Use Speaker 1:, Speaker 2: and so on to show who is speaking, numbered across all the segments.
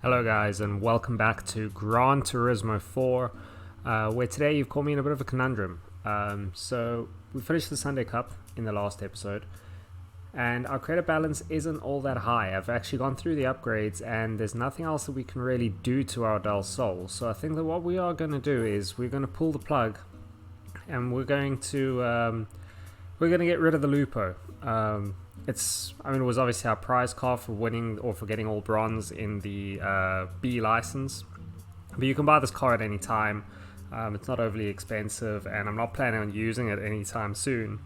Speaker 1: Hello guys, and welcome back to Gran Turismo 4, where today you've caught me in a bit of a conundrum. So we finished the Sunday Cup in the last episode, and our credit balance isn't all that high. I've actually gone through the upgrades, and there's nothing else that we can really do to our Del Sol. So I think that what we are going to do is we're going to pull the plug, and we're going to get rid of the Lupo. It was obviously our prize car for winning or for getting all bronze in the B license, but you can buy this car at any time. It's not overly expensive, and I'm not planning on using it anytime soon.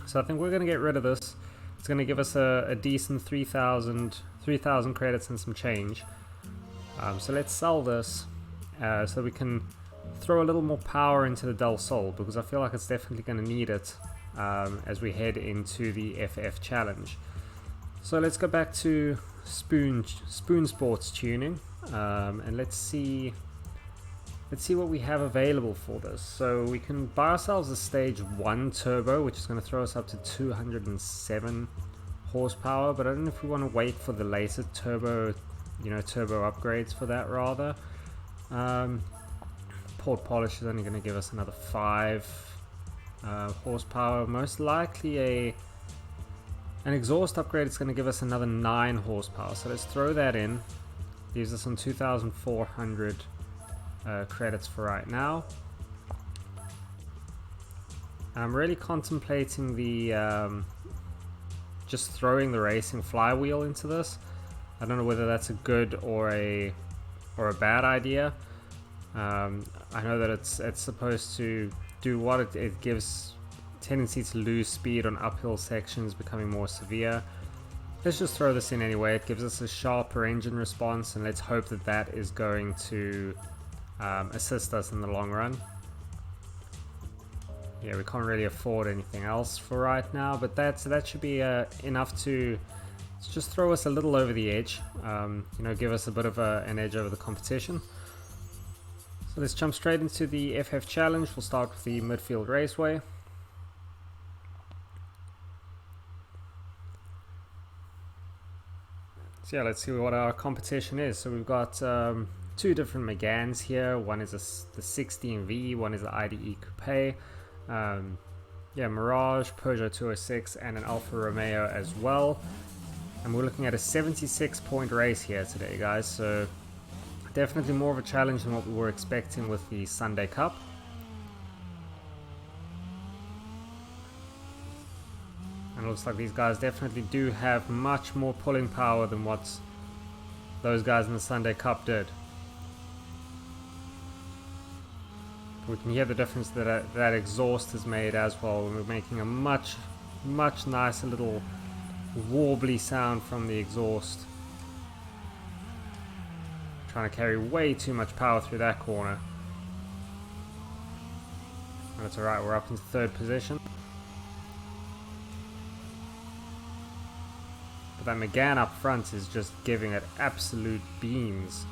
Speaker 1: So I think we're going to get rid of this. It's going to give us a decent 3,000 credits and some change. So let's sell this so we can throw a little more power into the Del Sol, because I feel like it's definitely going to need it as we head into the FF challenge. So let's go back to Spoon Sports tuning, and let's see what we have available for this. So we can buy ourselves a stage 1 turbo, which is going to throw us up to 207 horsepower, but I don't know if we want to wait for the later turbo upgrades for that. Rather, port polish is only going to give us another 5 horsepower. Most likely an exhaust upgrade is going to give us another 9 horsepower, so let's throw that in. Leaves us on 2,400 credits for right now. I'm really contemplating the just throwing the racing flywheel into this. I don't know whether that's a good or a bad idea. I know that it's supposed to do what it gives tendency to lose speed on uphill sections, becoming more severe. Let's just throw this in anyway. It gives us a sharper engine response, and let's hope that that is going to assist us in the long run. Yeah, we can't really afford anything else for right now, but that should be enough to just throw us a little over the edge, give us a bit of an edge over the competition. So let's jump straight into the FF challenge. We'll start with the midfield raceway. So yeah, let's see what our competition is. So we've got 2 different Megans here. One is the 16V, one is the IDE Coupe. Mirage, Peugeot 206, and an Alfa Romeo as well. And we're looking at a 76-point race here today, guys. So definitely more of a challenge than what we were expecting with the Sunday Cup. And it looks like these guys definitely do have much more pulling power than what those guys in the Sunday Cup did. We can hear the difference that exhaust has made as well. We're making a much nicer little warbly sound from the exhaust. Trying to carry way too much power through that corner. That's alright, we're up into 3rd position. But that Megane up front is just giving it absolute beams.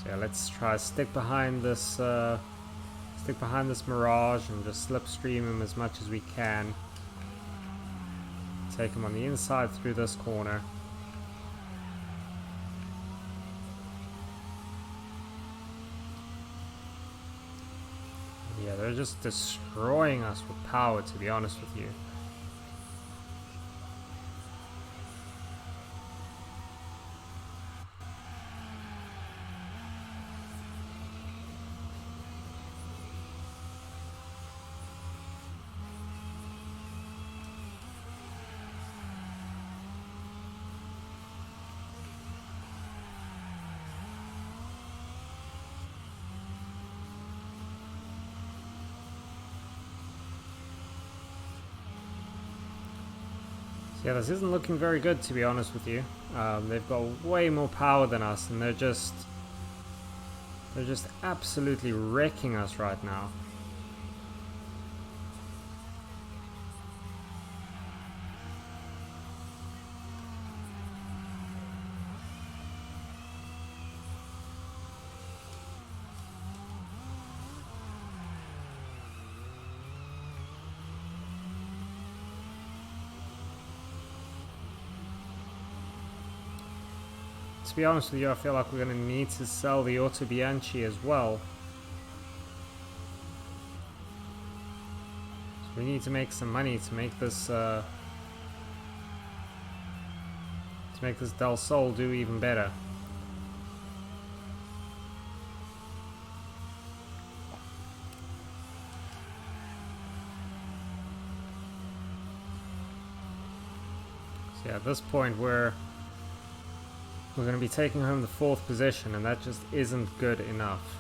Speaker 1: So yeah, let's try to stick behind this Mirage and just slipstream him as much as we can. Take him on the inside through this corner. Yeah, they're just destroying us with power, to be honest with you. Yeah, this isn't looking very good, to be honest with you. They've got way more power than us, and they're just absolutely wrecking us right now. to be honest with you, I feel like we're going to need to sell the Auto Bianchi as well. So we need to make some money to make this Del Sol do even better. So yeah, at this point we're going to be taking home the 4th position, and that just isn't good enough.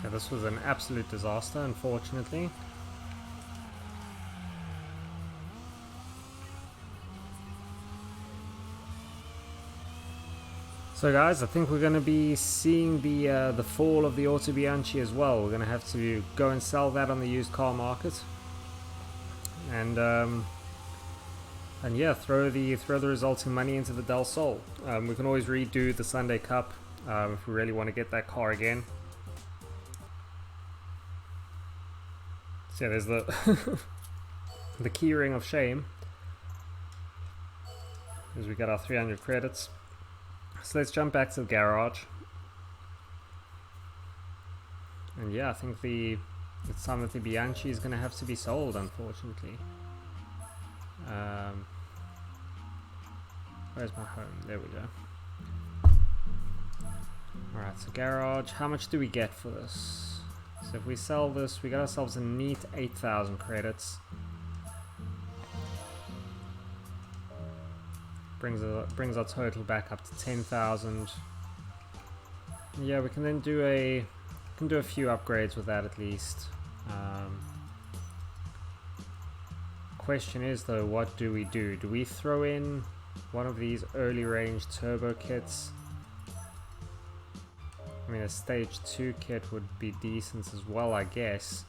Speaker 1: So this was an absolute disaster, unfortunately. So guys, I think we're going to be seeing the fall of the Auto Bianchi as well. We're going to have to go and sell that on the used car market, and yeah, throw the resulting money into the Del Sol. We can always redo the Sunday Cup if we really want to get that car again. So yeah, there's the the key ring of shame, as we got our 300 credits. So let's jump back to the garage. And yeah, I think it's time that the Bianchi is going to have to be sold, unfortunately. Where's my home? There we go. Alright, so garage. How much do we get for this? So if we sell this, we got ourselves a neat 8,000 credits. Brings our total back up to 10,000. Yeah, we can then do a few upgrades with that at least. Question is though, what do we do? Do we throw in one of these early range turbo kits? I mean, a stage 2 kit would be decent as well, I guess.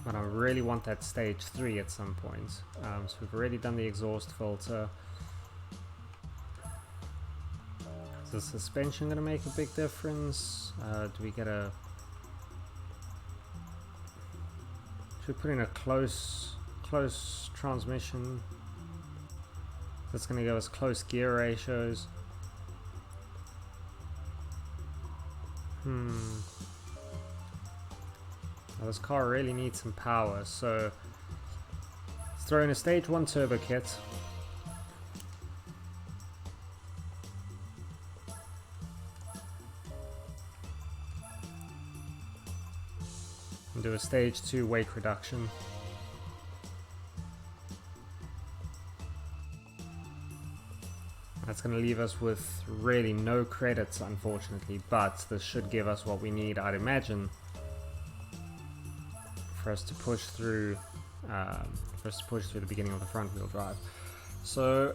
Speaker 1: But I really want that stage 3 at some point. So we've already done the exhaust filter. Is the suspension going to make a big difference? Do we get a... Should we put in a close transmission? That's going to give us close gear ratios. Now this car really needs some power, so let's throw in a stage 1 turbo kit. And do a stage 2 weight reduction. That's going to leave us with really no credits, unfortunately, but this should give us what we need, I'd imagine, for us to push through the beginning of the front wheel drive. So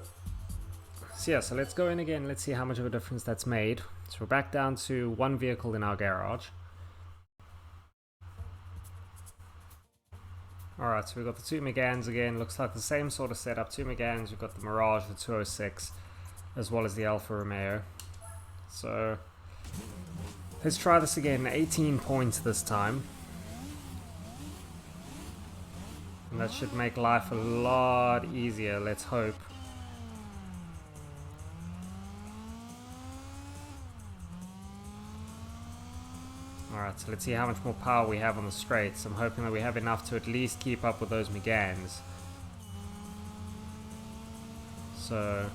Speaker 1: yeah, so let's go in again. Let's see how much of a difference that's made. So we're back down to 1 vehicle in our garage. Alright, so we've got the 2 Meganes again. Looks like the same sort of setup. 2 Meganes, we've got the Mirage, the 206, as well as the Alfa Romeo. So let's try this again. 18 points this time. And that should make life a lot easier, let's hope. Alright, so let's see how much more power we have on the straights. I'm hoping that we have enough to at least keep up with those Meganes. So,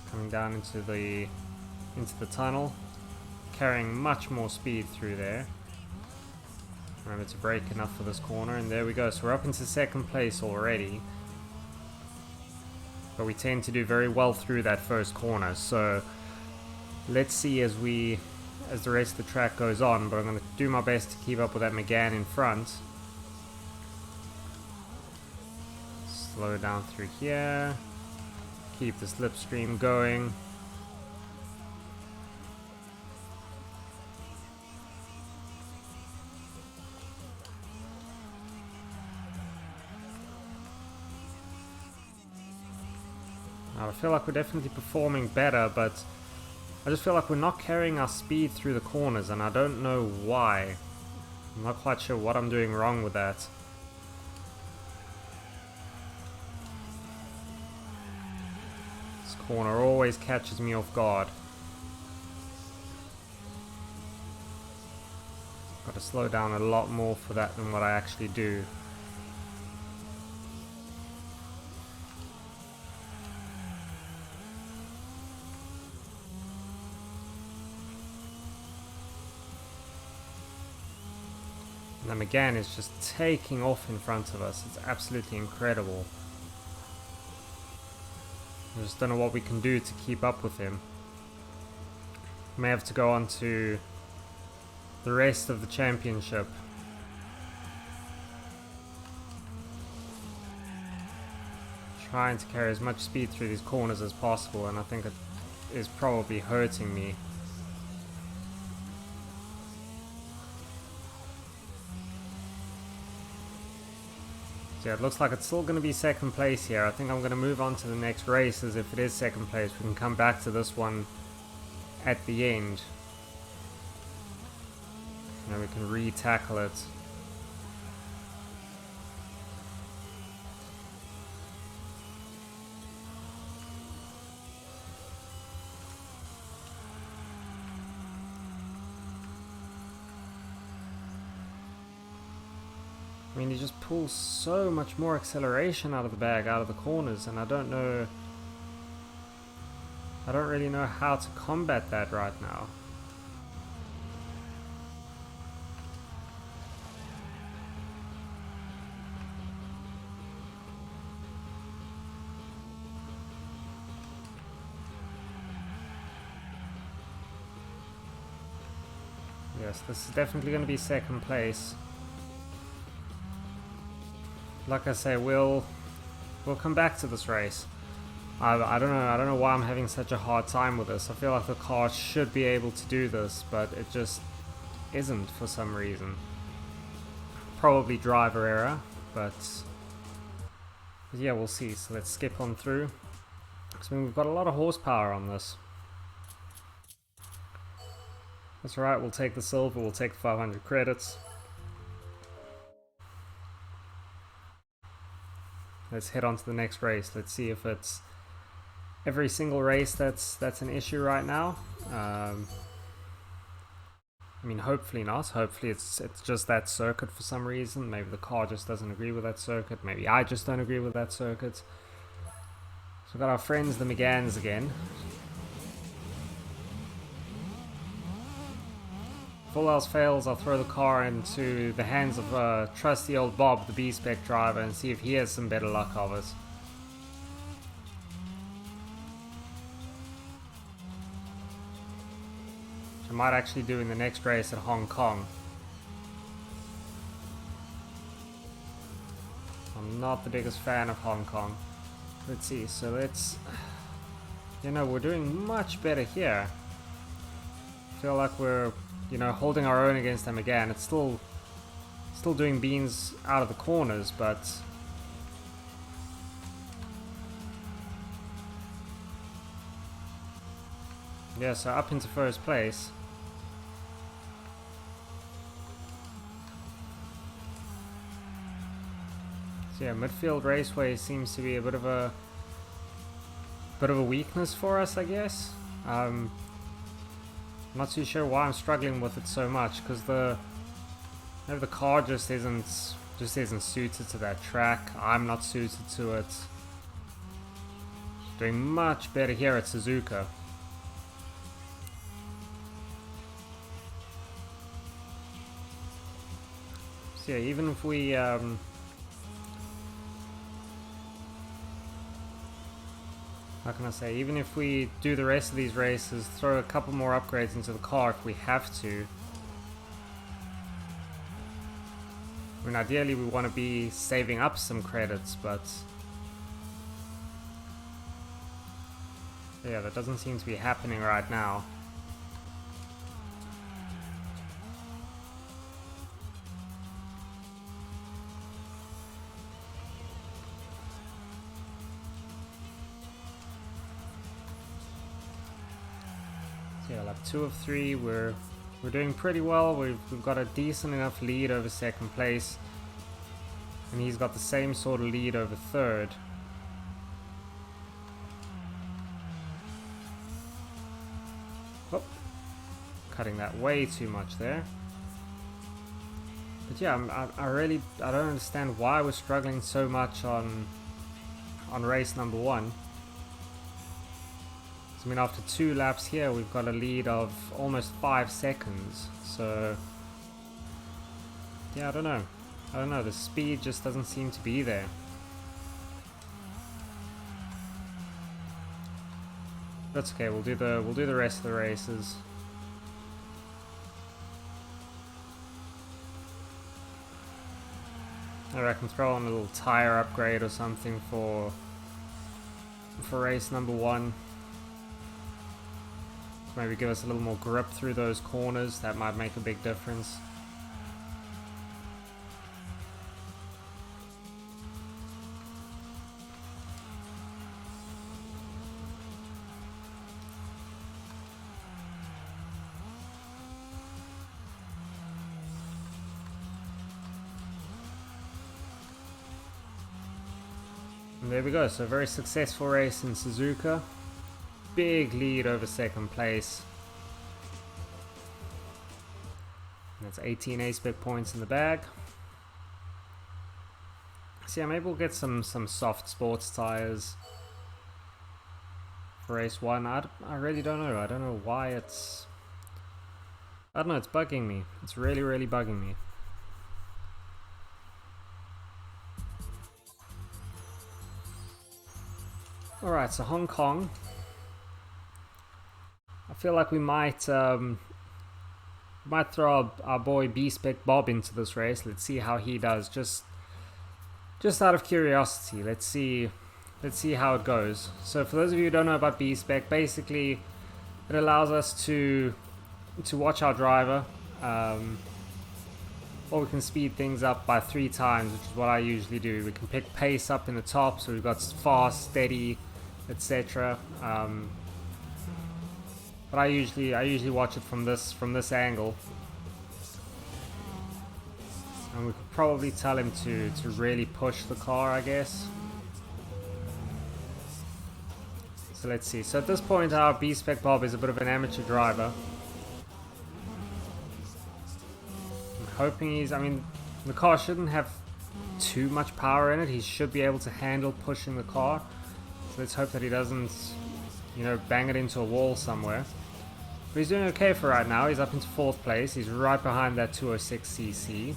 Speaker 1: coming down into the tunnel, carrying much more speed through there. Remember to brake enough for this corner, and there we go. So we're up into 2nd place already. But we tend to do very well through that first corner, so let's see as the rest of the track goes on, but I'm going to do my best to keep up with that Megane in front. Slow down through here. Keep the slipstream going. I feel like we're definitely performing better, but I just feel like we're not carrying our speed through the corners, and I don't know why. I'm not quite sure what I'm doing wrong with that. This corner always catches me off guard. Got to slow down a lot more for that than what I actually do. And then McGann is just taking off in front of us. It's absolutely incredible. I just don't know what we can do to keep up with him. May have to go on to the rest of the championship. Trying to carry as much speed through these corners as possible, and I think it is probably hurting me. So yeah, it looks like it's still going to be second place here. I think I'm going to move on to the next race, as if it is second place, we can come back to this one at the end. And we can re-tackle it. I mean, he just pulls so much more acceleration out of the bag, out of the corners, and I don't really know how to combat that right now. Yes, this is definitely going to be second place. Like I say, we'll come back to this race. I don't know why I'm having such a hard time with this. I feel like the car should be able to do this, but it just isn't for some reason. Probably driver error, but yeah, we'll see. So let's skip on through. So we've got a lot of horsepower on this. That's alright, we'll take the silver, we'll take the 500 credits. Let's head on to the next race. Let's see if it's every single race that's an issue right now. I mean, hopefully not. Hopefully it's just that circuit for some reason. Maybe the car just doesn't agree with that circuit. Maybe I just don't agree with that circuit. So we've got our friends, the McGanns, again. If all else fails, I'll throw the car into the hands of trusty old Bob, the B-Spec driver, and see if he has some better luck of it. Which I might actually do in the next race at Hong Kong. I'm not the biggest fan of Hong Kong. Let's see, so let's... You know, we're doing much better here. I feel like we're, you know, holding our own against them again. It's still doing beans out of the corners, but yeah, so up into first place. So yeah, midfield raceway seems to be a bit of a weakness for us, I guess. I'm not too sure why I'm struggling with it so much, because maybe the car just isn't suited to that track. I'm not suited to it. Doing much better here at Suzuka. So yeah, even if we how can I say, even if we do the rest of these races, throw a couple more upgrades into the car if we have to. I mean, ideally we want to be saving up some credits, but yeah, that doesn't seem to be happening right now. Yeah, like 2 of 3. We're doing pretty well. We've got a decent enough lead over second place, and he's got the same sort of lead over third. Oh, cutting that way too much there. But yeah, I really don't understand why we're struggling so much on race number 1. I mean, after 2 laps here, we've got a lead of almost 5 seconds. So yeah, I don't know. The speed just doesn't seem to be there. That's okay. We'll do the rest of the races. I reckon throw on a little tire upgrade or something for race number 1. Maybe give us a little more grip through those corners. That might make a big difference. And there we go. So a very successful race in Suzuka. Big lead over second place. That's 18 A-Spec points in the bag. So yeah, maybe we'll get some soft sports tires for race 1. I really don't know. I don't know why it's... I don't know, it's bugging me. It's really, really bugging me. Alright, so Hong Kong. I feel like we might throw our boy B-Spec Bob into this race. Let's see how he does. Just out of curiosity, let's see how it goes. So for those of you who don't know about B-Spec, basically it allows us to watch our driver, or we can speed things up by 3 times, which is what I usually do. We can pick pace up in the top, so we've got fast, steady, etc. But I usually watch it from this angle, and we could probably tell him to really push the car, I guess. So let's see. So at this point, our B-Spec Bob is a bit of an amateur driver. I'm hoping I mean, the car shouldn't have too much power in it. He should be able to handle pushing the car. So let's hope that he doesn't, bang it into a wall somewhere. But he's doing okay for right now. He's up into 4th place. He's right behind that 206cc.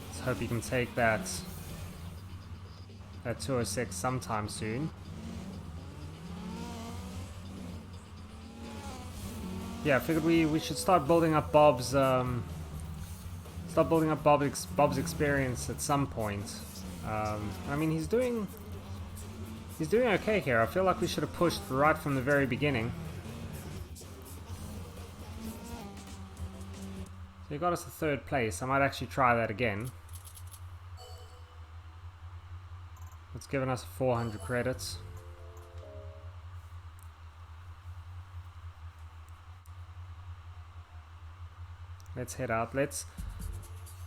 Speaker 1: Let's hope he can take that 206 sometime soon. Yeah, I figured we should start building up Bob's experience at some point. I mean, he's doing okay here. I feel like we should have pushed right from the very beginning. So he got us to 3rd place. I might actually try that again. It's given us 400 credits. Let's head out.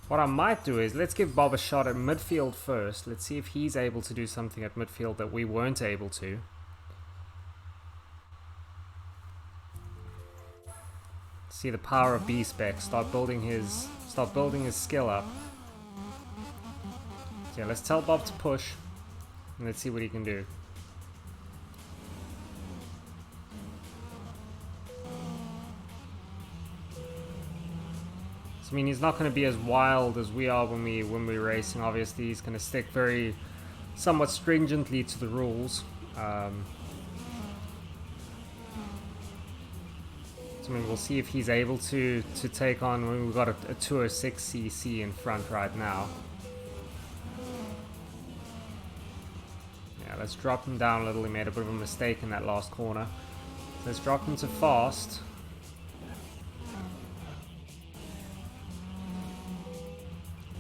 Speaker 1: What I might do is, let's give Bob a shot at midfield first. Let's see if he's able to do something at midfield that we weren't able to. See the power of B-Spec. Start building his skill up. So yeah, let's tell Bob to push, and let's see what he can do. I mean, he's not going to be as wild as we are when we're racing. Obviously, he's going to stick somewhat stringently to the rules. So I mean, we'll see if he's able to take on when we've got a 206cc in front right now. Yeah, let's drop him down a little. He made a bit of a mistake in that last corner. Let's drop him to fast.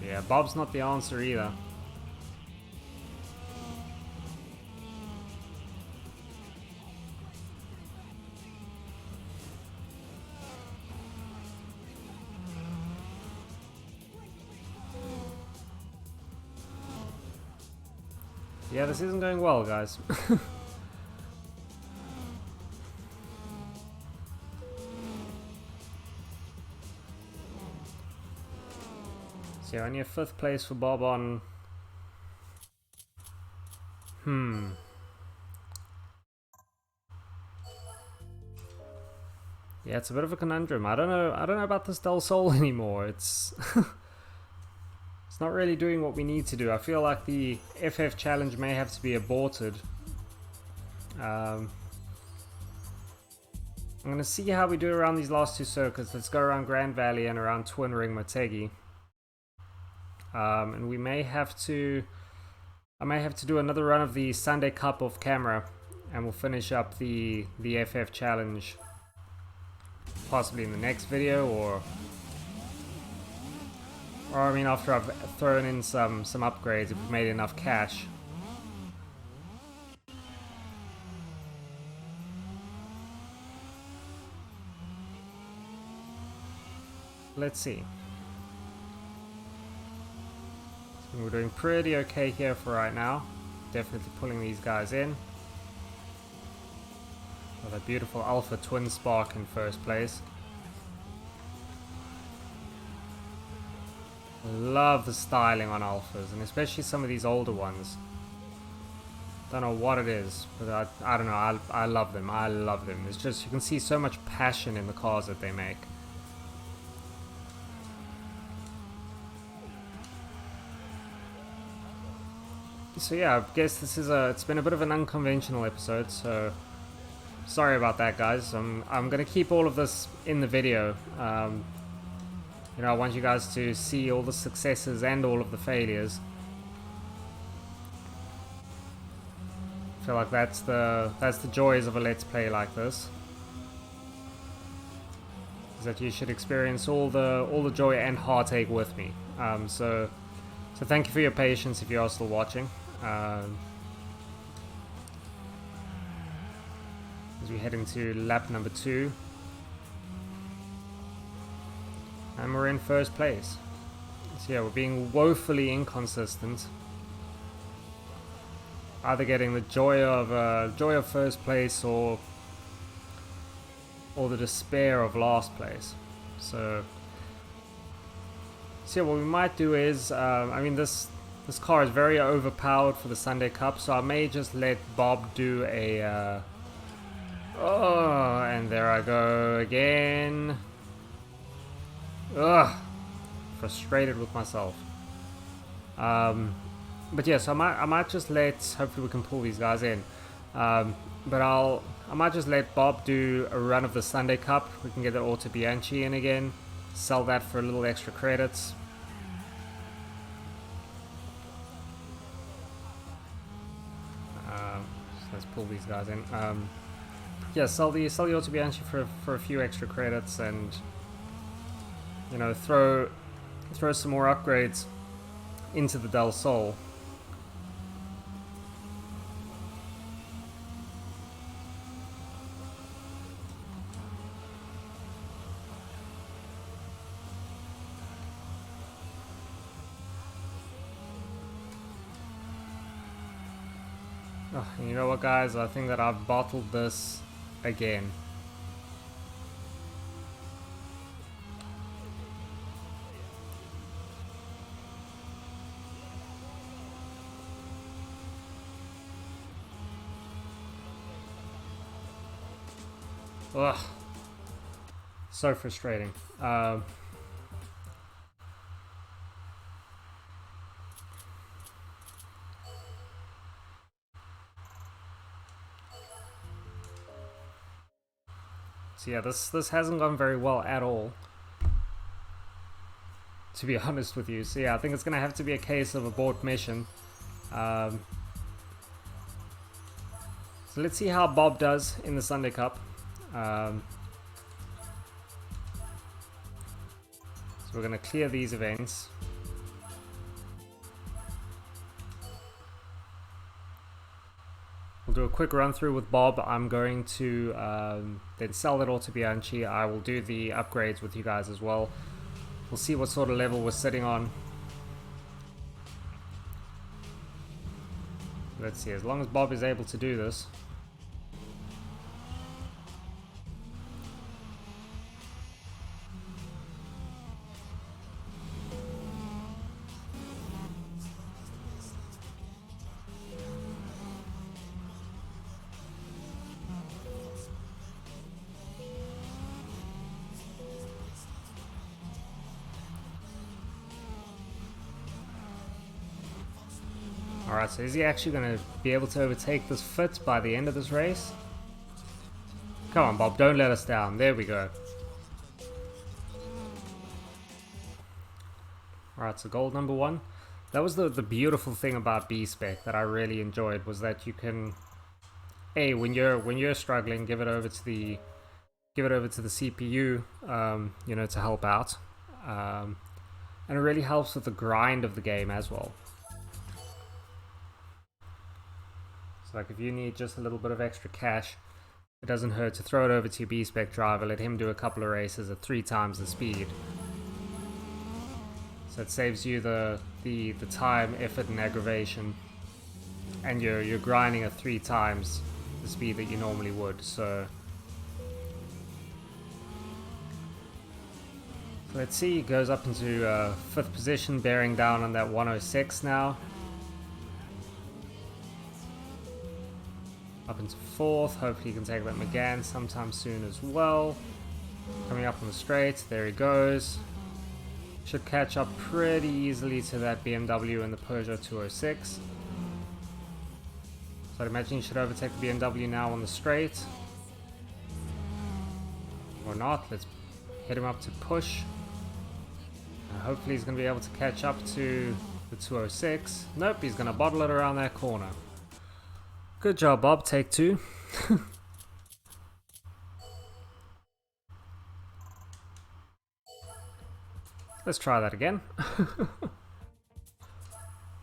Speaker 1: Yeah, Bob's not the answer either. Yeah, this isn't going well, guys. So only a 5th place for Bob on... Yeah, it's a bit of a conundrum. I don't know about this Del Sol anymore. It's it's not really doing what we need to do. I feel like the FF challenge may have to be aborted. I'm gonna see how we do around these last 2 circuits. Let's go around Grand Valley and around Twin Ring Motegi. And we may have to... I may have to do another run of the Sunday Cup off camera, and we'll finish up the FF challenge possibly in the next video, or I mean after I've thrown in some upgrades, if we've made enough cash. Let's see. So we're doing pretty okay here for right now. Definitely pulling these guys in. Got a beautiful Alpha Twin Spark in 1st place. Love the styling on Alphas, and especially some of these older ones. Don't know what it is, but I don't know, I love them. I love them. It's just, you can see so much passion in the cars that they make. So yeah, I guess this is it's been a bit of an unconventional episode, so sorry about that, guys. I'm gonna keep all of this in the video. You know, I want you guys to see all the successes and all of the failures. I feel like that's the joys of a Let's Play like this. Is that you should experience all the joy and heartache with me. So thank you for your patience if you are still watching. As we head into lap number 2. And we're in 1st place. So yeah, we're being woefully inconsistent. Either getting the joy of 1st place or the despair of last place. So yeah, what we might do is, I mean, this car is very overpowered for the Sunday Cup, so I may just let Bob do a... oh, and there I go again. Ugh, frustrated with myself. But yeah, so I might just let, hopefully we can pull these guys in. But I might just let Bob do a run of the Sunday Cup. We can get the Auto Bianchi in again, sell that for a little extra credits. So let's pull these guys in. Yeah, sell the Auto Bianchi for a few extra credits, and you know, throw some more upgrades into the Del Sol. Oh, and you know what, guys? I think that I've bottled this again. Ugh, so frustrating. So yeah, this hasn't gone very well at all, to be honest with you. So yeah, I think it's gonna have to be a case of abort mission. So let's see how Bob does in the Sunday Cup. So we're going to clear these events. We'll do a quick run through with Bob. I'm going to then sell that Auto Bianchi. I will do the upgrades with you guys as well. We'll see what sort of level we're sitting on. let's see, as long as Bob is able to do this. Alright, so is he actually going to be able to overtake this Fit by the end of this race? Come on, Bob, don't let us down. There we go. Alright, so goal number 1. That was the beautiful thing about B-Spec that I really enjoyed, was that you can, when you're struggling, give it over to the CPU, you know, to help out, and it really helps with the grind of the game as well. So like if you need just a little bit of extra cash, it doesn't hurt to throw it over to your B-Spec driver, let him do a couple of races at 3 times the speed. So it saves you the time, effort, and aggravation, and you're grinding at 3 times the speed that you normally would. So let's see, he goes up into 5th position, bearing down on that 106 now. Up into 4th, hopefully he can take that McGann sometime soon as well. Coming up on the straight, there he goes. Should catch up pretty easily to that BMW and the Peugeot 206. So I'd imagine he should overtake the BMW now on the straight. Or not, let's hit him up to push. Hopefully he's going to be able to catch up to the 206. Nope, he's going to bottle it around that corner. Good job, Bob. Take 2. Let's try that again.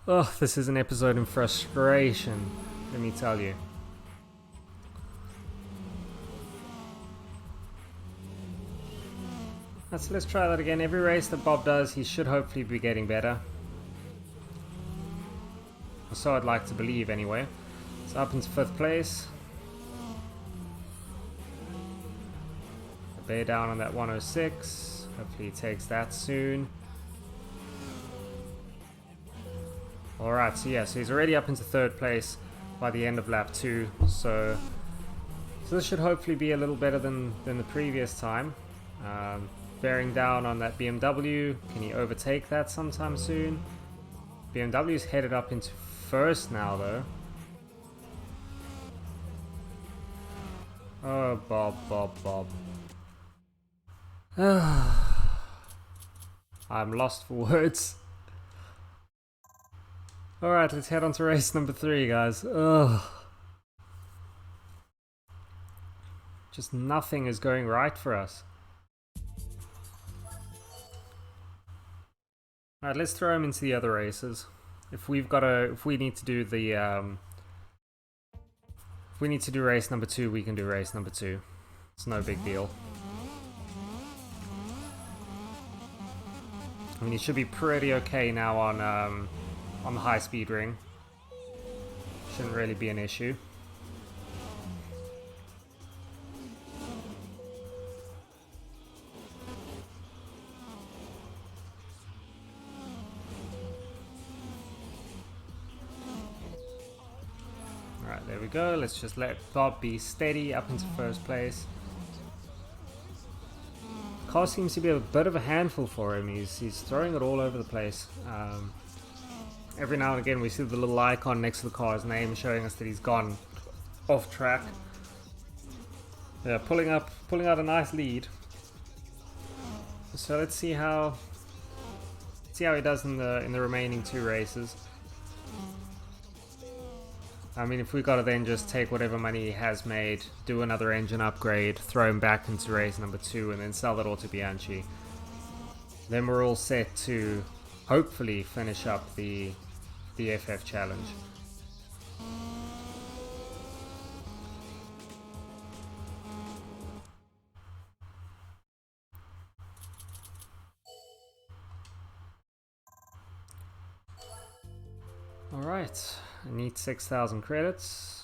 Speaker 1: Oh, this is an episode in frustration, let me tell you. So let's try that again. Every race that Bob does, he should hopefully be getting better. Or so I'd like to believe anyway. So up into 5th place. Bear down on that 106. Hopefully he takes that soon. Alright, so yeah, so he's already up into 3rd place by the end of lap 2. So this should hopefully be a little better than the previous time. Bearing down on that BMW. Can he overtake that sometime soon? BMW's headed up into 1st now though. Oh, Bob. I'm lost for words. Alright, let's head on to race number 3, guys. Ugh. Just nothing is going right for us. Alright, let's throw him into the other races. If we need to do the if we need to do race number 2, we can do race number 2. It's no big deal. I mean, he should be pretty okay now on the high speed ring. Shouldn't really be an issue. Alright, there we go. Let's just let Bob be steady up into 1st place. Car seems to be a bit of a handful for him. He's throwing it all over the place. Every now and again we see the little icon next to the car's name showing us that he's gone off track. Yeah, pulling out a nice lead. So let's see how he does in the remaining 2 races. I mean, if we gotta then just take whatever money he has made, do another engine upgrade, throw him back into race number 2, and then sell that all to Bianchi, then we're all set to hopefully finish up the FF challenge. Alright, I need 6,000 credits.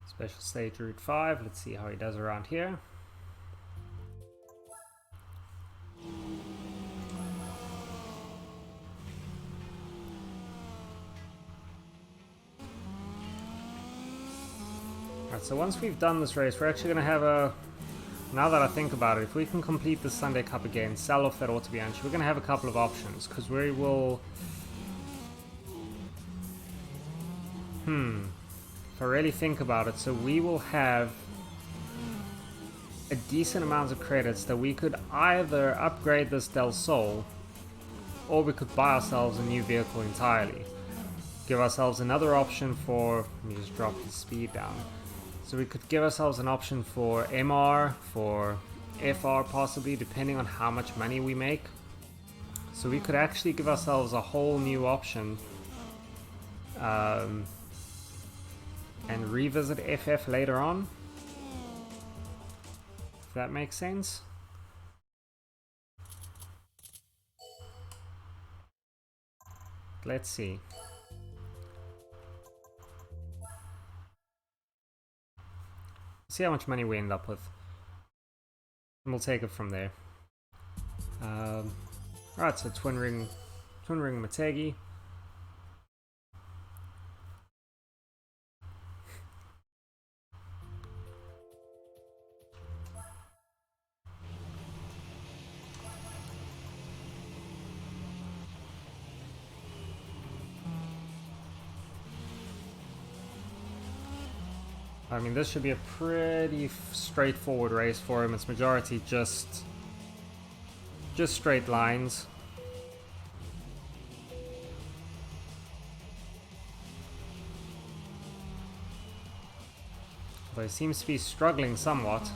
Speaker 1: Special stage route 5. Let's see how he does around here. Alright, so once we've done this race, we're actually going to have a... Now that I think about it, if we can complete the Sunday Cup again, sell off that Autobianchi, we're going to have a couple of options, because we will... If I really think about it, so we will have a decent amount of credits that we could either upgrade this Del Sol, or we could buy ourselves a new vehicle entirely. Give ourselves another option for... Let me just drop the speed down. So we could give ourselves an option for MR, for FR possibly, depending on how much money we make. So we could actually give ourselves a whole new option. And revisit FF later on. If that makes sense. Let's see. See how much money we end up with. And we'll take it from there. Alright, so twin ring Motegi. I mean, this should be a pretty straightforward race for him. It's majority just straight lines. Though he seems to be struggling somewhat.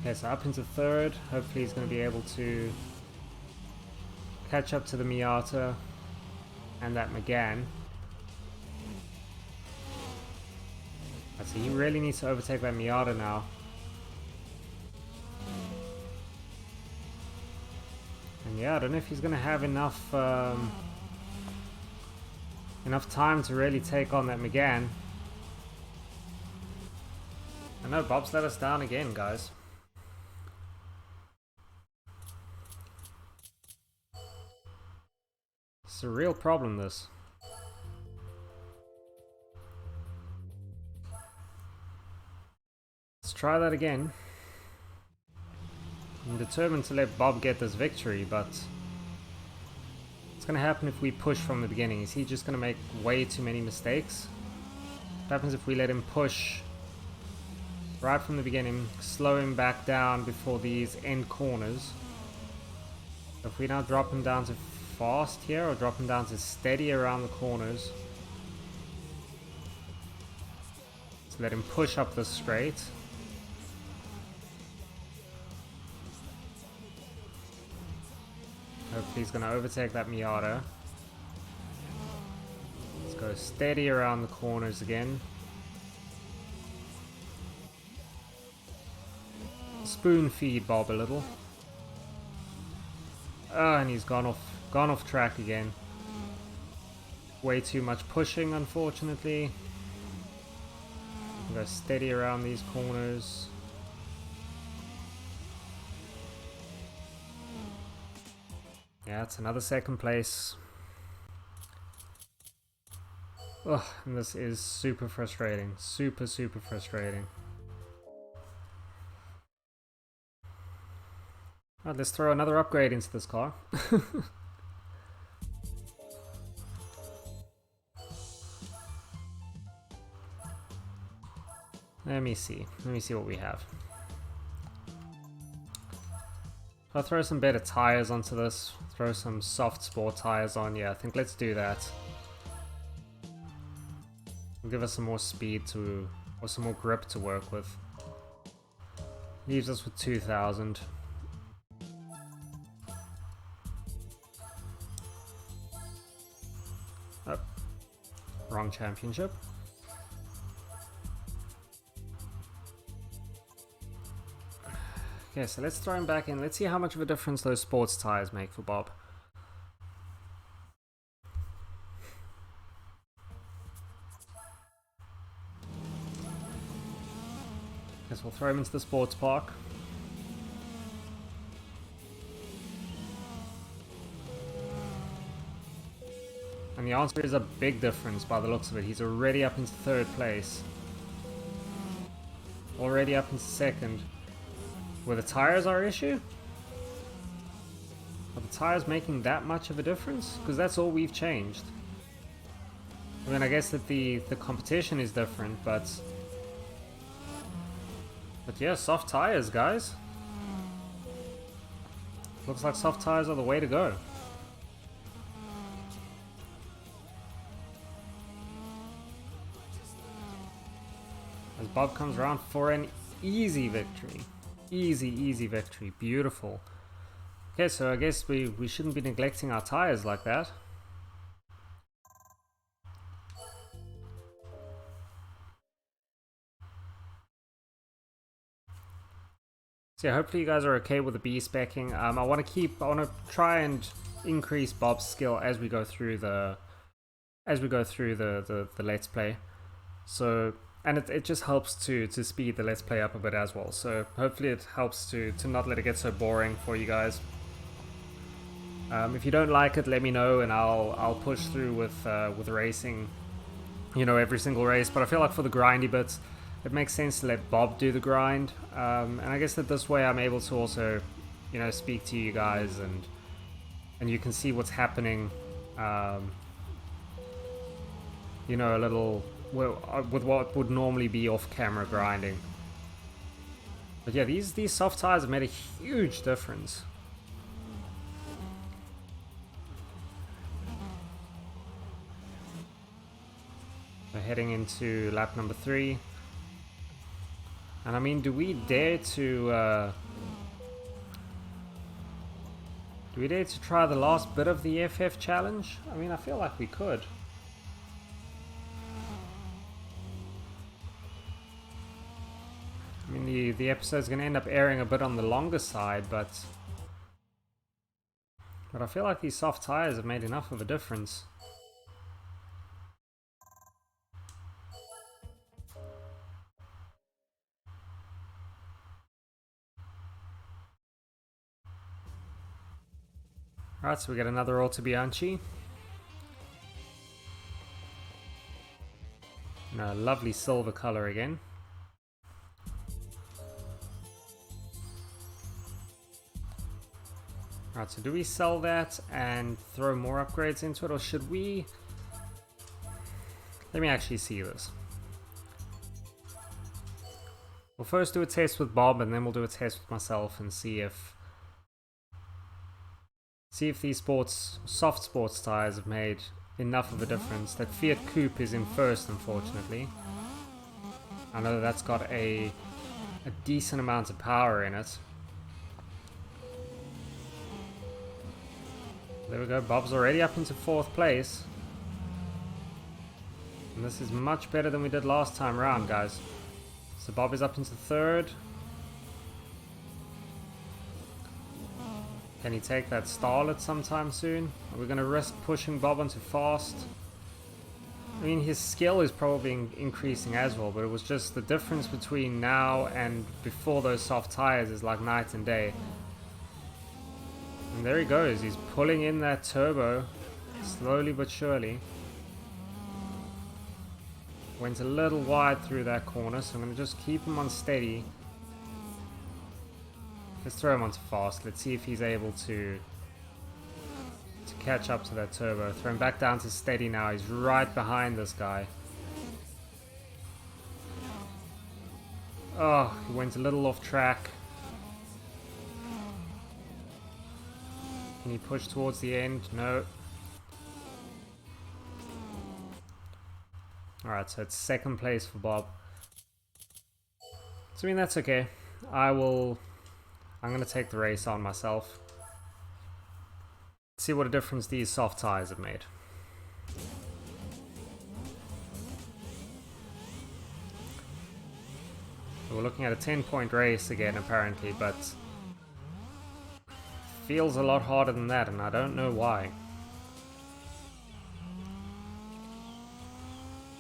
Speaker 1: Okay, so up into third. Hopefully he's going to be able to catch up to the Miata and that McGann. So he really needs to overtake that Miata now. And yeah, I don't know if he's going to have enough enough time to really take on that McGann. I know Bob's let us down again, guys. It's a real problem, this. Let's try that again. I'm determined to let Bob get this victory, but what's going to happen if we push from the beginning? Is he just going to make way too many mistakes? What happens if we let him push right from the beginning, slow him back down before these end corners? If we now drop him down to fast here, or drop him down to steady around the corners, so let him push up the straight. Hopefully he's going to overtake that Miata. Let's go steady around the corners again. Spoon feed Bob a little. Oh, and he's gone off track again. Way too much pushing, unfortunately. Go steady around these corners. Yeah, it's another second place. Ugh, and this is super frustrating. Super frustrating. Alright, let's throw another upgrade into this car. Let me see what we have. I'll throw some better tires onto this. Throw some soft sport tires on. Yeah, I think let's do that. It'll give us some more speed to, or some more grip to work with. Leaves us with 2,000. strong championship. Okay, so let's throw him back in. Let's see how much of a difference those sports tires make for Bob. Guess we'll throw him into the sports park. And the answer is a big difference by the looks of it. He's already up into 3rd place. Already up into 2nd. Were the tires our issue? Are the tires making that much of a difference? Because that's all we've changed. I mean, I guess that the competition is different, but yeah, soft tires, guys. Looks like soft tires are the way to go. As Bob comes around for an easy victory. Easy victory. Beautiful. Okay, so I guess we shouldn't be neglecting our tires like that. So yeah, hopefully you guys are okay with the B-specking. I want to try and increase Bob's skill as we go through the Let's Play. So, and it just helps to speed the Let's Play up a bit as well. So hopefully it helps to not let it get so boring for you guys. If you don't like it, let me know and I'll push through with racing, you know, every single race. But I feel like for the grindy bits, it makes sense to let Bob do the grind. And I guess that this way I'm able to also, you know, speak to you guys and you can see what's happening. You know, a little with what would normally be off-camera grinding. But yeah, these soft tires have made a huge difference. We're heading into lap number 3. And I mean, do we dare to try the last bit of the FF challenge? I mean, I feel like we could. I mean, the episode's going to end up airing a bit on the longer side, but I feel like these soft tires have made enough of a difference. Alright, so we get another Auto Bianchi. And a lovely silver color again. Alright, so do we sell that and throw more upgrades into it, or should we... Let me actually see this. We'll first do a test with Bob and then we'll do a test with myself and see if these soft sports tires have made enough of a difference. That Fiat Coupe is in first, unfortunately. I know that's got a decent amount of power in it. There we go, Bob's already up into 4th place. And this is much better than we did last time around, guys. So Bob is up into 3rd. Can he take that Starlet sometime soon? Are we going to risk pushing Bob onto fast? I mean, his skill is probably increasing as well, but it was just the difference between now and before those soft tires is like night and day. And there he goes, he's pulling in that turbo, slowly but surely. Went a little wide through that corner, so I'm going to just keep him on steady. Let's throw him onto fast. Let's see if he's able to catch up to that turbo. Throw him back down to steady now. He's right behind this guy. Oh, he went a little off track. Can he push towards the end? No. Alright, so it's 2nd place for Bob. So I mean, that's okay. I'm going to take the race on myself. See what a difference these soft tires have made. So we're looking at a 10-point race again apparently, but feels a lot harder than that, and I don't know why.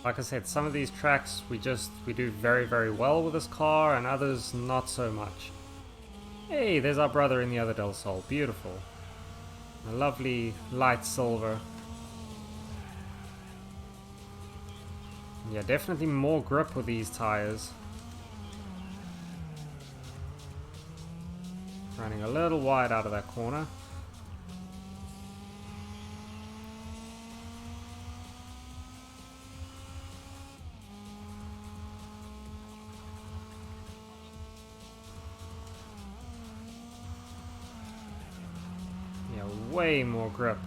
Speaker 1: Like I said, some of these tracks we do very, very well with this car, and others not so much. Hey, there's our brother in the other Del Sol. Beautiful. A lovely light silver. Yeah, definitely more grip with these tires. Running a little wide out of that corner. Yeah, way more grip.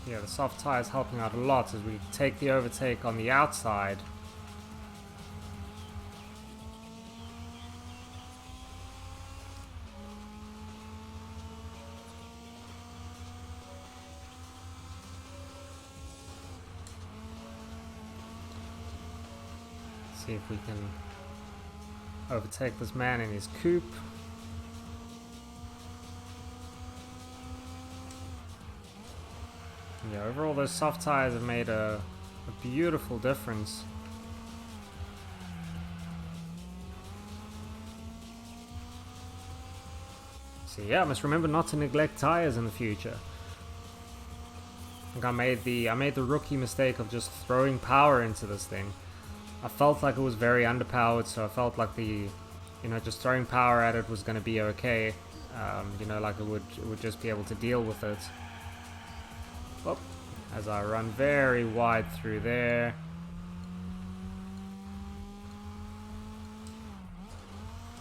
Speaker 1: Yeah, the soft tire is helping out a lot as we take the overtake on the outside. See if we can overtake this man in his coupe. Yeah, overall those soft tires have made a beautiful difference. So yeah, I must remember not to neglect tires in the future. I think I made the rookie mistake of just throwing power into this thing. I felt like it was very underpowered, so I felt like just throwing power at it was going to be okay. Like it would just be able to deal with it. Whoop. As I run very wide through there.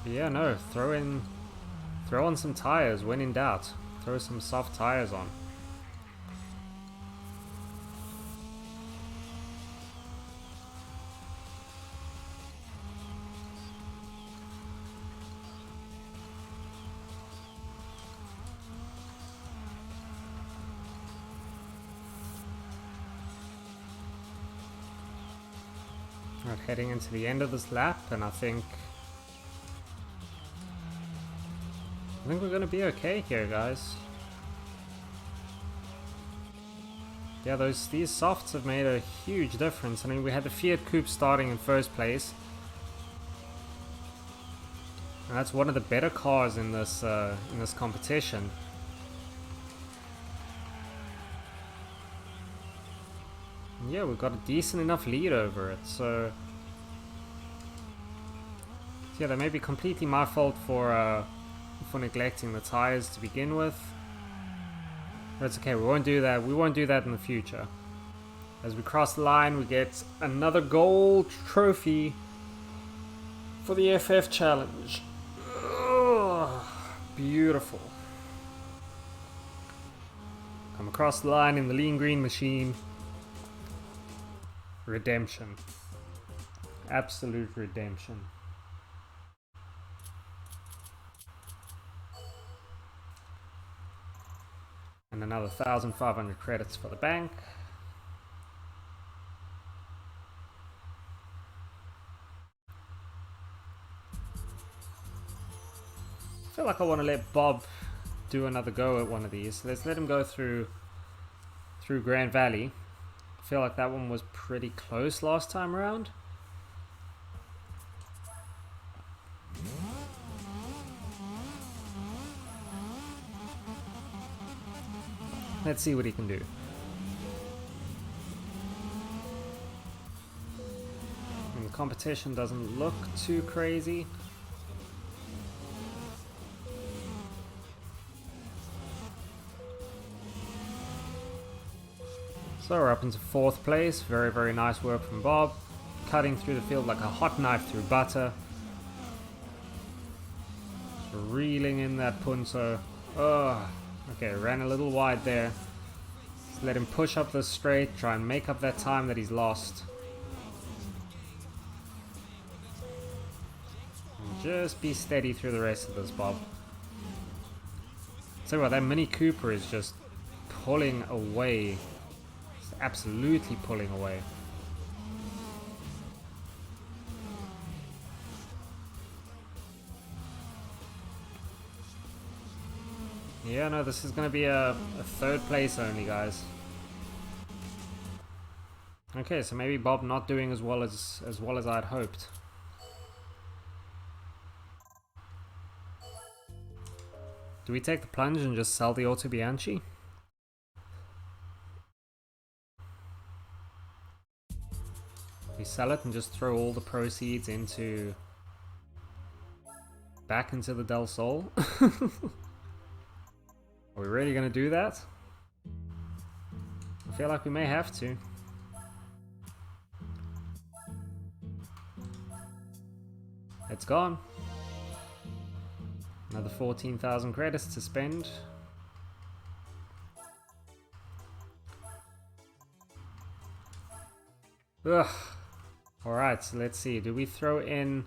Speaker 1: But yeah, no, throw on some tires when in doubt. Throw some soft tires on. Right, heading into the end of this lap, and I think we're going to be okay here, guys. Yeah, these softs have made a huge difference. I mean, we had the Fiat Coupe starting in first place, and that's one of the better cars in this competition. Yeah, we've got a decent enough lead over it, so yeah, that may be completely my fault for neglecting the tires to begin with. But it's okay, we won't do that. We won't do that in the future. As we cross the line, we get another gold trophy for the FF challenge. Ugh, beautiful. Come across the line in the lean green machine. Redemption. Absolute redemption. And another 1,500 credits for the bank. I feel like I want to let Bob do another go at one of these. Let's let him go through Grand Valley. I feel like that one was pretty close last time around. Let's see what he can do. And the competition doesn't look too crazy. So we're up into 4th place. Very, very nice work from Bob. Cutting through the field like a hot knife through butter. Just reeling in that punso. Oh, okay, ran a little wide there. Just let him push up the straight, try and make up that time that he's lost. And just be steady through the rest of this, Bob. Tell you what, that Mini Cooper is just pulling away Just absolutely pulling away. Yeah, no, this is going to be a third place only, guys. Okay, so maybe Bob not doing as well as I'd hoped. Do we take the plunge and just sell the Auto Bianchi? We sell it and just throw all the proceeds back into the Del Sol? Are we really gonna do that? I feel like we may have to. It's gone. Another 14,000 credits to spend. Ugh. Alright, so let's see. Do we throw in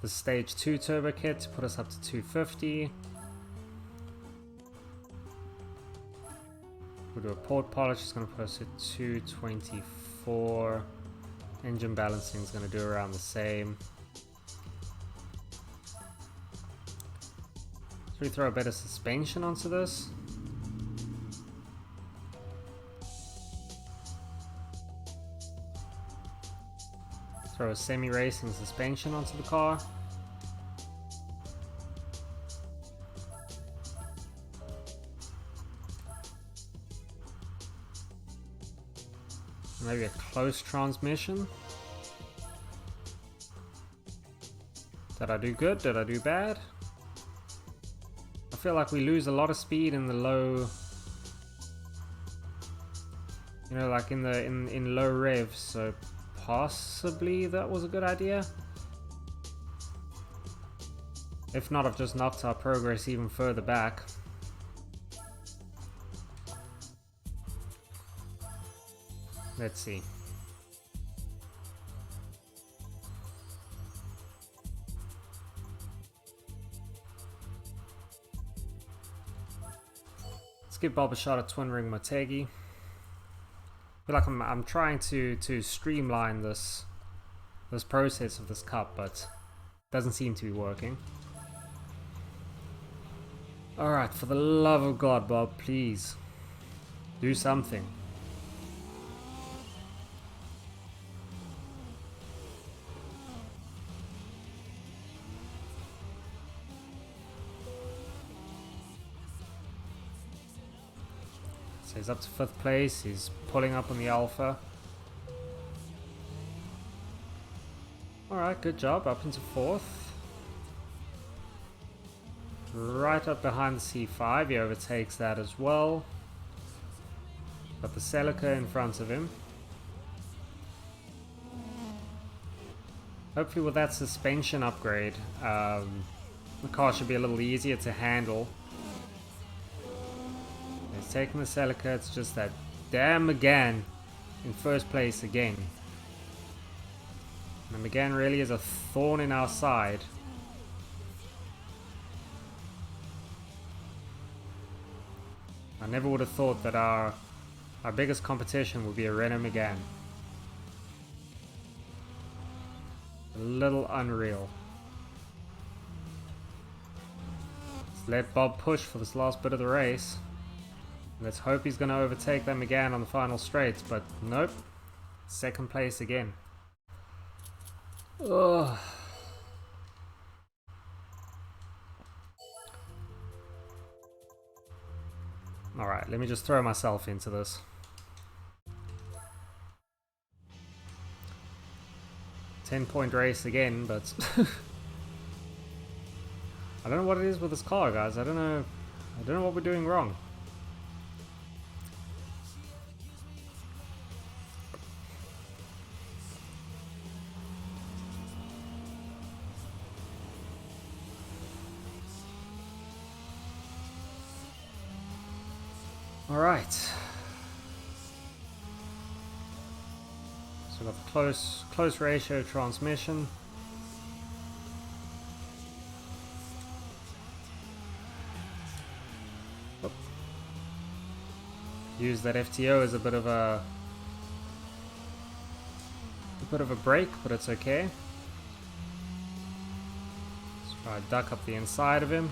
Speaker 1: the stage 2 turbo kit to put us up to 250? We'll do a port polish, it's going to put us at 224. Engine balancing is going to do around the same. Should we throw a bit of suspension onto this? Throw a semi-racing suspension onto the car. Maybe a close transmission. Did I do good? Did I do bad? I feel like we lose a lot of speed in the low, you know, like in low revs, so possibly that was a good idea. If not, I've just knocked our progress even further back. Let's see. Let's give Bob a shot at Twin Ring Motegi. I feel like I'm trying to streamline this process of this cup, but it doesn't seem to be working. Alright, for the love of God, Bob, please do something. So he's up to 5th place, he's pulling up on the Alpha. Alright, good job, up into 4th. Right up behind the C5, he overtakes that as well. Got the Celica in front of him. Hopefully with that suspension upgrade, the car should be a little easier to handle. He's taking the Celica, it's just that damn McGann in 1st place again. And McGann really is a thorn in our side. I never would have thought that our biggest competition would be a Renault McGann. A little unreal. Let's let Bob push for this last bit of the race. Let's hope he's going to overtake that McGann on the final straights, but nope. 2nd place again. Ugh. Alright, let me just throw myself into this. $10-point race again, but I don't know what it is with this car, guys. I don't know what we're doing wrong. Alright. So we've got the close ratio transmission. Oh. Use that FTO as a bit of a break, but it's okay. Let's try to duck up the inside of him.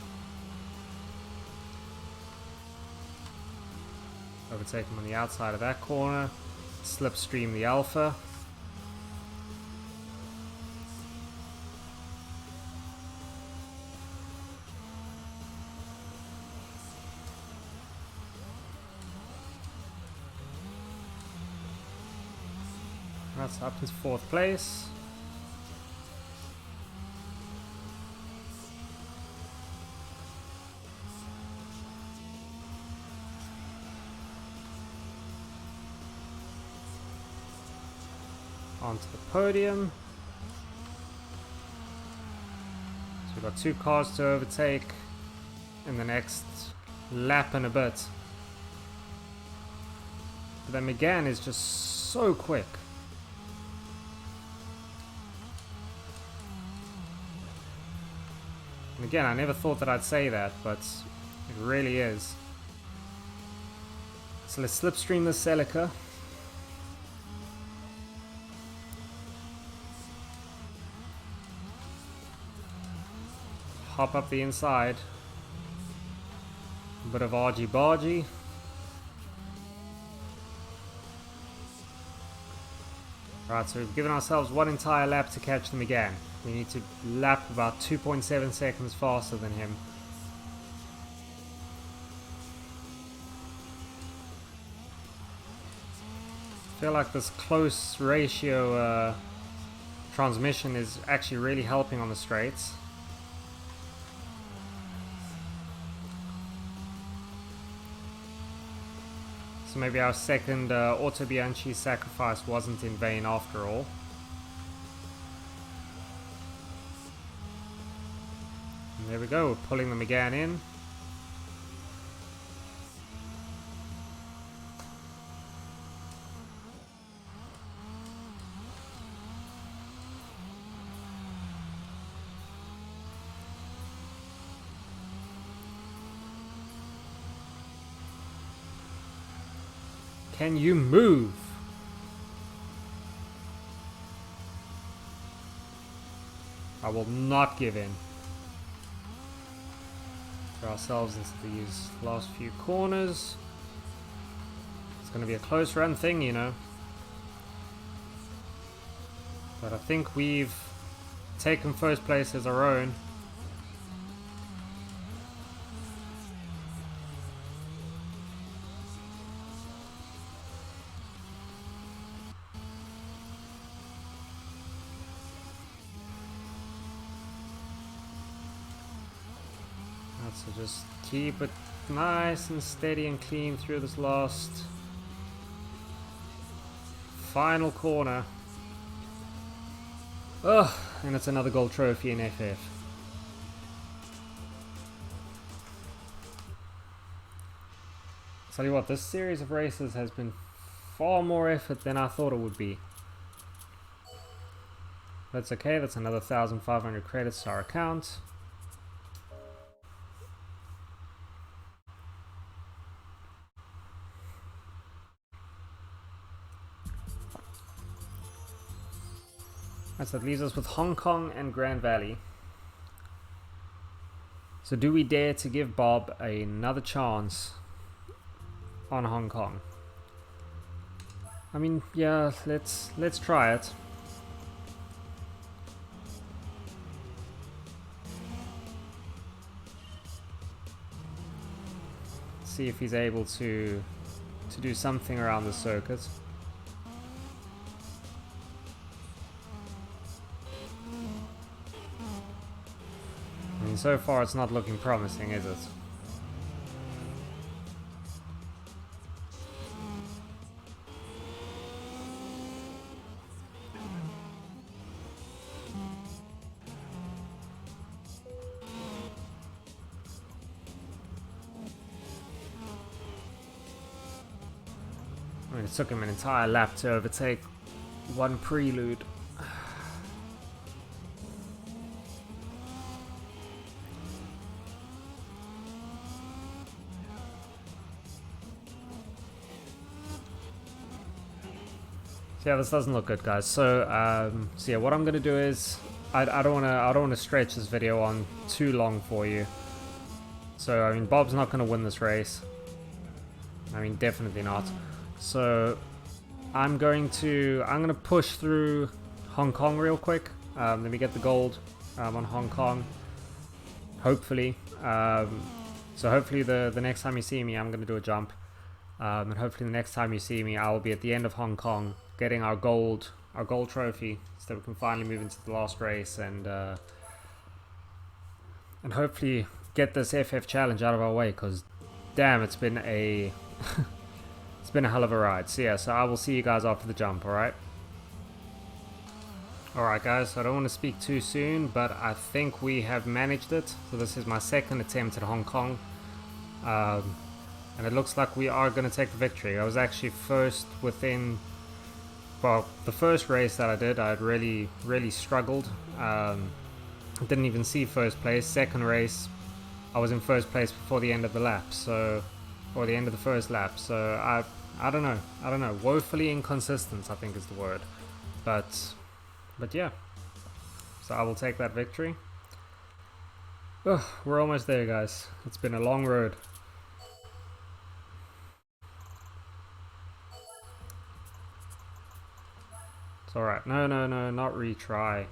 Speaker 1: Overtake him on the outside of that corner. Slipstream the Alpha. That's up to 4th place. Onto the podium. So we've got 2 cars to overtake in the next lap and a bit. But then McGann is just so quick. And again, I never thought that I'd say that, but it really is. So let's slipstream the Celica. Hop up the inside. A bit of argy-bargy. Right, so we've given ourselves 1 entire lap to catch them again. We need to lap about 2.7 seconds faster than him. I feel like this close ratio transmission is actually really helping on the straights. So maybe our second Auto Bianchi sacrifice wasn't in vain after all. And there we go, we're pulling them again in. Can you move? I will not give in. Throw ourselves into these last few corners. It's going to be a close run thing, you know. But I think we've taken first place as our own. So just keep it nice and steady and clean through this last final corner. Ugh, and it's another gold trophy in FF. Tell you what, this series of races has been far more effort than I thought it would be. That's okay, that's another 1,500 credits to our account. So that leaves us with Hong Kong and Grand Valley. So do we dare to give Bob another chance on Hong Kong? I mean, yeah, let's try it. See if he's able to do something around the circuit. I mean, so far it's not looking promising, is it? I mean, it took him an entire lap to overtake one prelude. Yeah, this doesn't look good, guys. So yeah, what I'm gonna do is I don't wanna stretch this video on too long for you. So I mean, Bob's not gonna win this race. I mean, definitely not. So I'm gonna push through Hong Kong real quick. Let me get the gold on Hong Kong. Hopefully. So hopefully the next time you see me, I'm gonna do a jump. And hopefully the next time you see me, I'll be at the end of Hong Kong getting our gold trophy, so that we can finally move into the last race and hopefully get this FF challenge out of our way, because damn, it's been a it's been a hell of a ride. So yeah, so I will see you guys after the jump. Alright guys, so I don't want to speak too soon, but I think we have managed it. So this is my second attempt at Hong Kong, and it looks like we are going to take the victory. I was actually first within, well, the first race that I did, I had really struggled. Didn't even see first place. Second race, I was in first place before the end of the lap, so, or the end of the first lap. So I don't know. Woefully inconsistent, I think is the word. But yeah. So I will take that victory. Ugh, we're almost there, guys. It's been a long road. It's alright. No, not retry.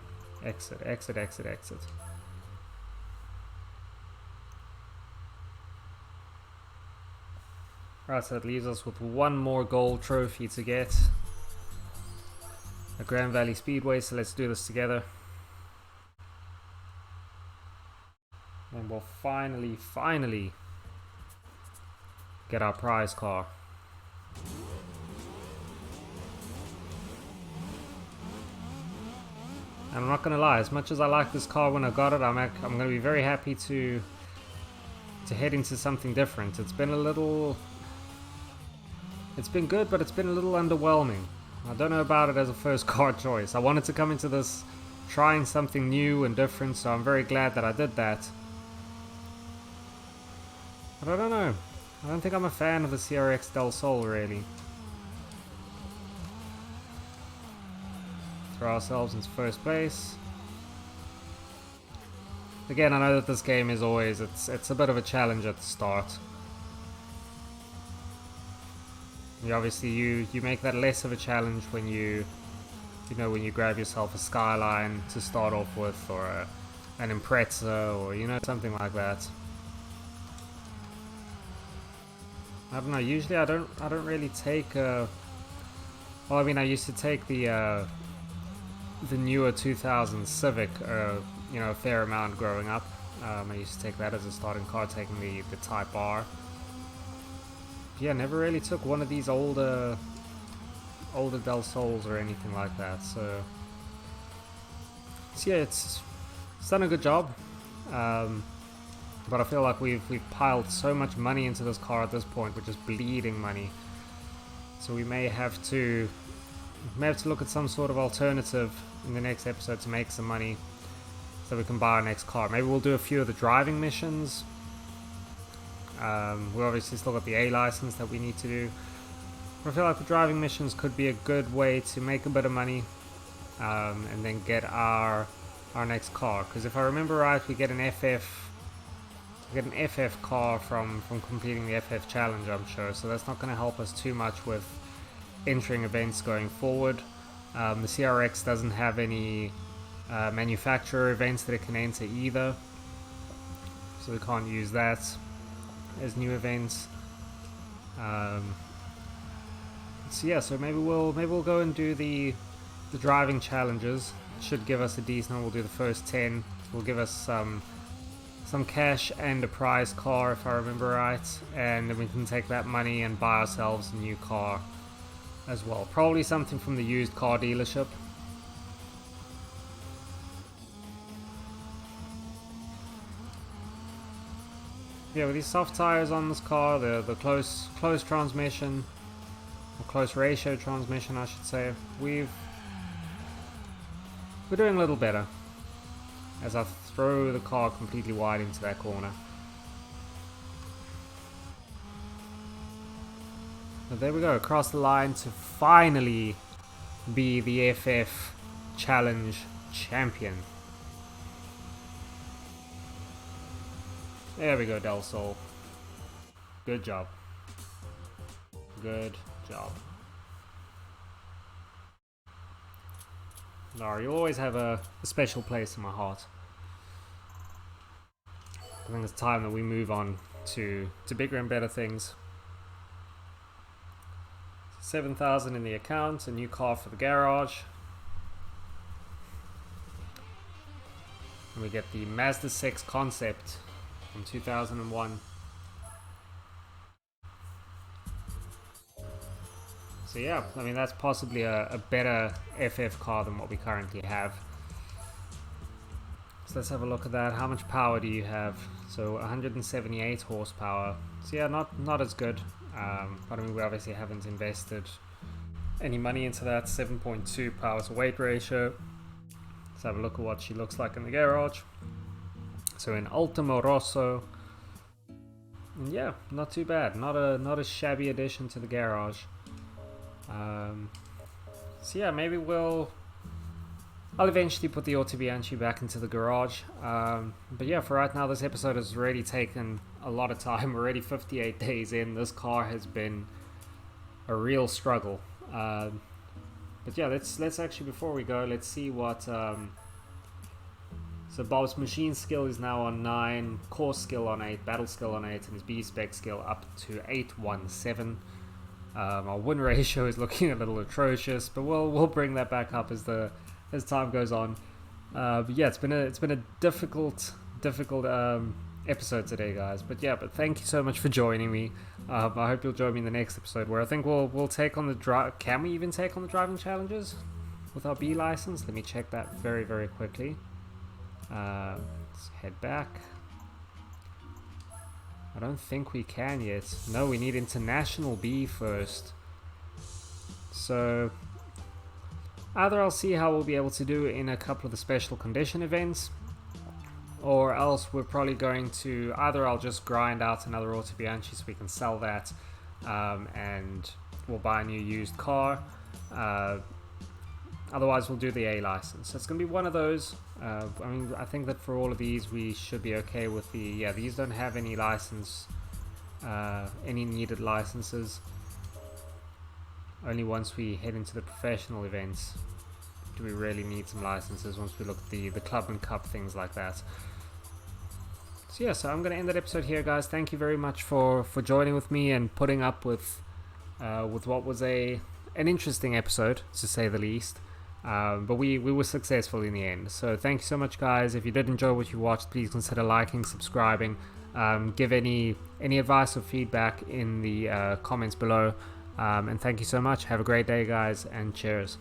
Speaker 1: Exit. Right, so it leaves us with one more gold trophy to get. A Grand Valley Speedway, so let's do this together. And we'll finally get our prize car. And I'm not gonna lie, as much as I like this car when I got it, I'm gonna be very happy to head into something different. It's been good, but it's been a little underwhelming. I don't know about it as a first car choice. I wanted to come into this trying something new and different, so I'm very glad that I did that. But I don't know. I don't think I'm a fan of the CRX Del Sol, really. Throw ourselves into first place. Again, I know that this game is always, it's a bit of a challenge at the start. Obviously you make that less of a challenge when you grab yourself a Skyline to start off with, or an Impreza, or something like that. I don't know, usually I don't really take well, I mean, I used to take the newer 2000 Civic a fair amount growing up. I used to take that as a starting car, taking the Type R. Yeah, never really took one of these older Del Sols or anything like that. So yeah, it's done a good job. But I feel like we've piled so much money into this car at this point. We're just bleeding money. So we may have to look at some sort of alternative in the next episode to make some money, so we can buy our next car. Maybe we'll do a few of the driving missions. We obviously still got the A license that we need to do. I feel like the driving missions could be a good way to make a bit of money, and then get our next car. Because if I remember right, we get an FF car from completing the FF challenge, I'm sure. So that's not going to help us too much with entering events going forward. The CRX doesn't have any manufacturer events that it can enter either, so we can't use that as new events. So yeah, so maybe we'll go and do the driving challenges. It should give us a decent. We'll do the first 10. Will give us some cash and a prize car, if I remember right, and then we can take that money and buy ourselves a new car as well. Probably something from the used car dealership. Yeah, with these soft tires on this car, the close transmission, or close ratio transmission, I should say, we're doing a little better. As I throw the car completely wide into that corner. But there we go, across the line to finally be the FF Challenge champion. There we go, Del Sol. Good job. Good job. Lara, you'll always have a special place in my heart. I think it's time that we move on to bigger and better things. 7,000 in the account, a new car for the garage. And we get the Mazda 6 concept from 2001. So yeah, I mean that's possibly a better FF car than what we currently have. So let's have a look at that. How much power do you have? So 178 horsepower. So yeah, not as good. But I mean we obviously haven't invested any money into that. 7.2 power to weight ratio. Let's have a look at what she looks like in the garage. So in Ultimo Rosso. And yeah, not too bad. Not a shabby addition to the garage. So yeah, maybe I'll eventually put the Auto Bianchi back into the garage. But yeah, for right now, this episode has already taken a lot of time. We're already 58 days in. This car has been a real struggle. But yeah, let's actually, before we go, let's see what. So Bob's machine skill is now on 9, course skill on 8, battle skill on 8, and his B-Spec skill up to 817. Our win ratio is looking a little atrocious, but we'll bring that back up as time goes on. But yeah, it's been a difficult episode today, guys. But thank you so much for joining me. I hope you'll join me in the next episode where I think we'll take on the drive. Can we even take on the driving challenges with our B license? Let me check that very, very quickly. Let's head back. I don't think we can yet. No, we need International B first. So either I'll see how we'll be able to do in a couple of the special condition events, or else we're probably going to, either I'll just grind out another Auto Bianchi so we can sell that, and we'll buy a new used car. Otherwise we'll do the A license. So it's going to be one of those. I mean, I think that for all of these we should be okay with the, these don't have any license, any needed licenses. Only once we head into the professional events do we really need some licenses, once we look at the club and cup, things like that. So yeah, so I'm going to end that episode here, guys. Thank you very much for joining with me and putting up with what was an interesting episode, to say the least. But we were successful in the end. So thank you so much, guys. If you did enjoy what you watched, please consider liking, subscribing. Give any advice or feedback in the comments below. And thank you so much. Have a great day, guys, and cheers.